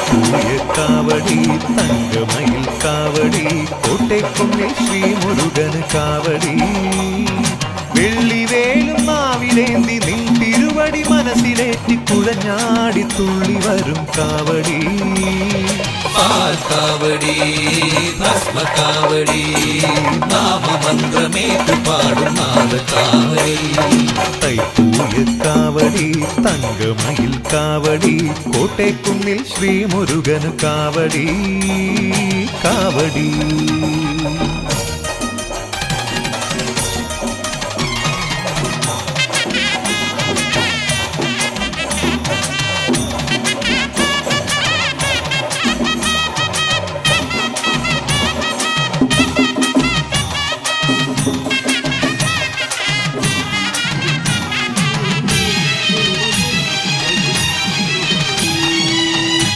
തൈപ്പൂയ കാവടി തങ്കമയിൽ കാവടി കോട്ടയ്ക്കുന്നിൽ ശ്രീ മുരുകന് കാവടി വെള്ളിവേലും മാവിലേന്തി നിൻ തിരുവടി മനസ്സിലേറ്റി കുഴഞ്ഞാടി തുള്ളി വരും കാവടി കാവടി ഭസ്മകാവടി നാമമന്ത്രമേറ്റു പാടും നാദകാവടി തൈപ്പൂയ കാവടി തങ്കമയിൽ കാവടി കോട്ടയ്ക്കുന്നിൽ ശ്രീ മുരുകന് കാവടി കാവടി